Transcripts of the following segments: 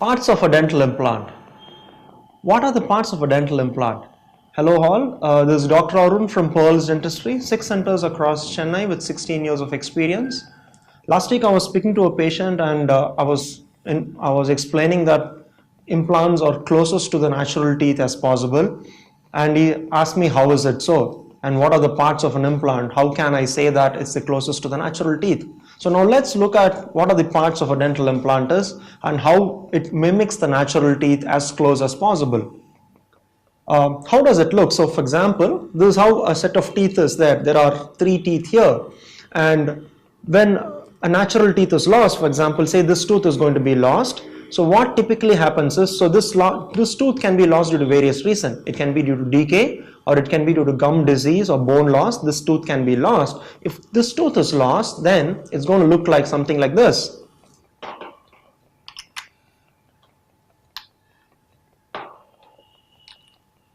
Parts of a dental implant. What are the parts of a dental implant? Hello all, this is Dr. Arun from Pearl's Dentistry, 6 centers across Chennai with 16 years of experience. Last week I was speaking to a patient and I was explaining that implants are closest to the natural teeth as possible, and he asked me how is it so and what are the parts of an implant, how can I say that it's the closest to the natural teeth. So now let's look at what are the parts of a dental implant is and how it mimics the natural teeth as close as possible. How does it look? So for example, this is how a set of teeth is there. There are 3 teeth here, and when a natural teeth is lost, for example, say this tooth is going to be lost. So what typically happens is, so this tooth can be lost due to various reasons. It can be due to decay, or it can be due to gum disease or bone loss. This tooth can be lost. If this tooth is lost, then it's going to look like something like this.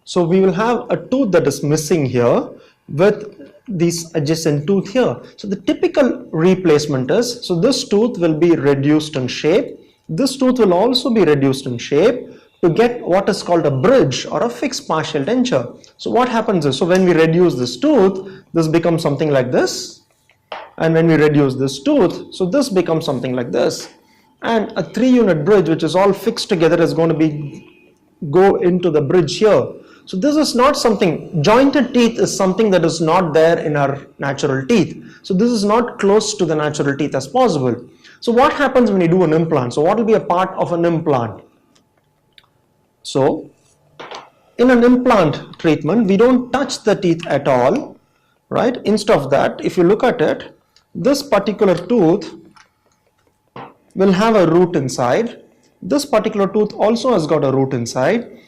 So we will have a tooth that is missing here with these adjacent tooth here. So the typical replacement is, so this tooth will be reduced in shape. This tooth will also be reduced in shape to get what is called a bridge or a fixed partial denture. So what happens is, so when we reduce this tooth, this becomes something like this. And when we reduce this tooth, so this becomes something like this. And a 3-unit bridge, which is all fixed together, is going to go into the bridge here. So this is not something, jointed teeth is something that is not there in our natural teeth. So this is not close to the natural teeth as possible. So what happens when you do an implant? So what will be a part of an implant? So in an implant treatment, we don't touch the teeth at all, right? Instead of that, if you look at it, this particular tooth will have a root inside. This particular tooth also has got a root inside.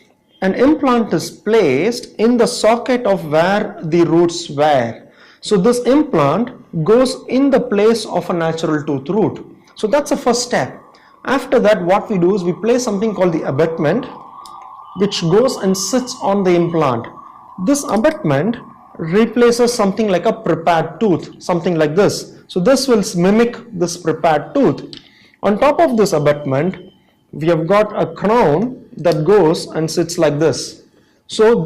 An implant is placed in the socket of where the roots were. So this implant goes in the place of a natural tooth root. So that's the first step. After that, what we do is we place something called the abutment, which goes and sits on the implant. This abutment replaces something like a prepared tooth, something like this. So this will mimic this prepared tooth. On top of this abutment, we have got a crown that goes and sits like this. So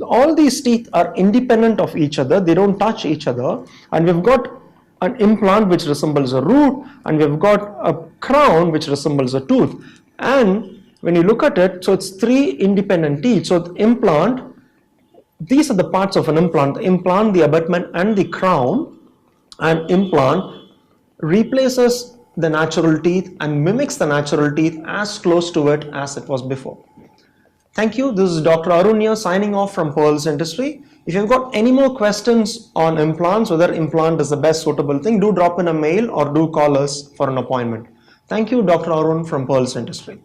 all these teeth are independent of each other. They don't touch each other. And we've got an implant which resembles a root, and we've got a crown which resembles a tooth. And when you look at it, so it's 3 independent teeth. So the implant, these are the parts of an implant: the implant, the abutment, and the crown. And implant replaces the natural teeth and mimics the natural teeth as close to it as it was before. Thank you. This is Dr. Arun here, signing off from Pearl's Dentistry. If you've got any more questions on implants, whether implant is the best suitable thing, do drop in a mail or do call us for an appointment. Thank you, Dr. Arun from Pearl's Dentistry.